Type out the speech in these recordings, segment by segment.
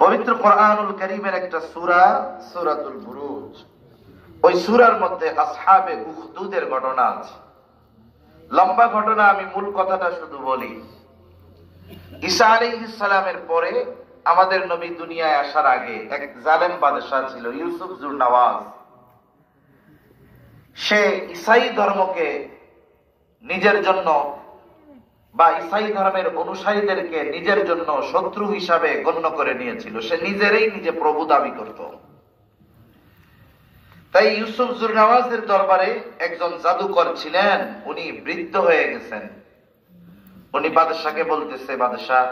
পবিত্র কোরআনুল কারীমের একটা সূরা, সূরাতুল বুরুজ। ওই সূরার মধ্যে আসহাবে উখদুদের ঘটনা আছে। লম্বা ঘটনা, আমি মূল কথাটা শুধু বলি। ঈসা আলাইহিস সালামের পরে আমাদের নবী দুনিয়ায় আসার আগে এক জালেম বাদশা ছিল, ইউসুফ জুরনাওয়াজ। সে ঈসাই ধর্মকে নিজের জন্য বা ঈসাই ধর্মের অনুসারীদেরকে নিজের জন্য শত্রু হিসাবে গণ্য করে নিয়েছিল। সে নিজে প্রভু দাবি করত। তাই ইউসুফ জুরনাওয়াজের দরবারে একজন জাদুকর ছিলেন, উনি বৃদ্ধ হয়ে গেছেন। উনি বাদশাকে বলতেছে, বাদশাহ,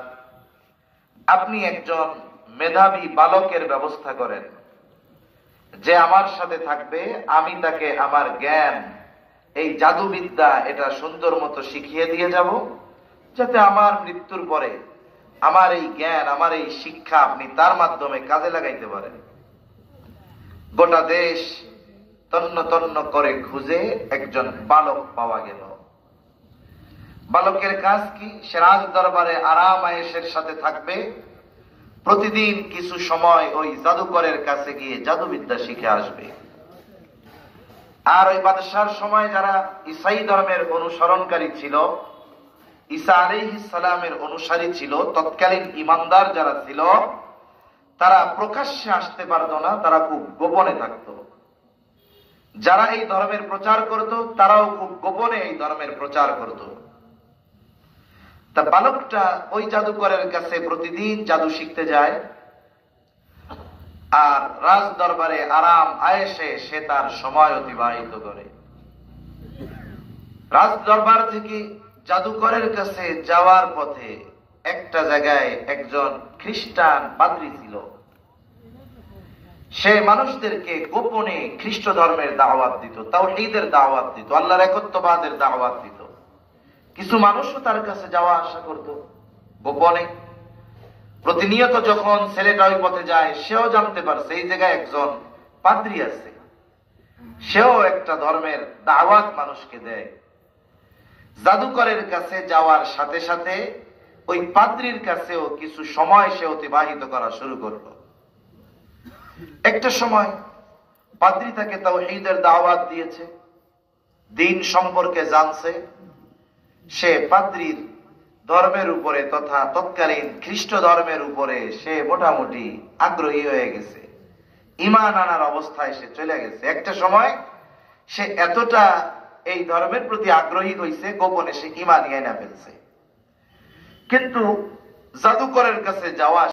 আপনি একজন মেধাবী বালকের ব্যবস্থা করেন, যে আমার সাথে থাকবে। আমি তাকে আমার জ্ঞান, এই জাদুবিদ্যা, এটা সুন্দর মতো শিখিয়ে দিয়ে যাব, যাতে আমার মৃত্যুর পরে আমার এই জ্ঞান, আমার এই শিক্ষা আপনি তার মাধ্যমে কাজে লাগাইতে পারেন। গোটা দেশ তন্ন তন্ন করে খুঁজে একজন বালক পাওয়া গেল। বালকের কাজ কি? সে রাজ দরবারে আরাম আয়েশের সাথে থাকবে, প্রতিদিন কিছু সময় ওই জাদুকরের কাছে গিয়ে জাদুবিদ্যা শিখে আসবে। আর ওই বাদশার সময় যারা ঈসাই ধর্মের অনুসরণকারী ছিল, ঈসা আলাইহিস সালামের অনুসারী ছিল, তৎকালীন ইমানদার যারা ছিল, তারা প্রকাশ্যে আসতে পারতো না, তারা খুব গোপনে থাকতো। যারা এই ধর্মের প্রচার করত, তারাও খুব গোপনে এই ধর্মের প্রচার করত। তা বালকটা ওই জাদুকরের কাছে প্রতিদিন জাদু শিখতে যায়, আর রাজ দরবারে আরাম আয়েশে সে তার সময় অতিবাহিত করে। রাজ দরবার থেকে জাদুকরের কাছে যাওয়ার পথে একটা জায়গায় একজন খ্রিস্টান পাদ্রী ছিল। সে মানুষদেরকে গোপনে খ্রিস্ট ধর্মের দাওয়াত দিত, তাওহীদের দাওয়াত দিত, আল্লাহর একত্ববাদের দাওয়াত দিত। কিছু মানুষও তার কাছে যাওয়া আসা করত গোপনে। প্রতিনিয়ত যখন ছেলেটা ওই পথে যায়, সেও জানতে পারছে এই জায়গায় একজন পাদ্রী আছে, সেও একটা ধর্মের দাওয়াত মানুষকে দেয়। জাদুকরের কাছে যাওয়ার সাথে সাথে ওই পাদ্রীর কাছেও কিছু সময় সে অতিবাহিত করা শুরু করলো। একটা সময় পাদ্রী তাকে তাওহীদের দাওয়াত দিয়েছে, দিন সম্পর্কে জানছে। সে পাদ্রীর ধর্মের উপরে তথা তৎকালীন খ্রিস্ট ধর্মের উপরে সে মোটামুটি আগ্রহী হয়ে গেছে, ঈমান আনার অবস্থায় সে চলে গেছে। একটা সময় সে এতটা এই ধর্মের প্রতি আগ্রহী হয়েছে, গোপনে সে ঈমান এনে ফেলছে। কিন্তু জাদুকরের কাছে যাওয়া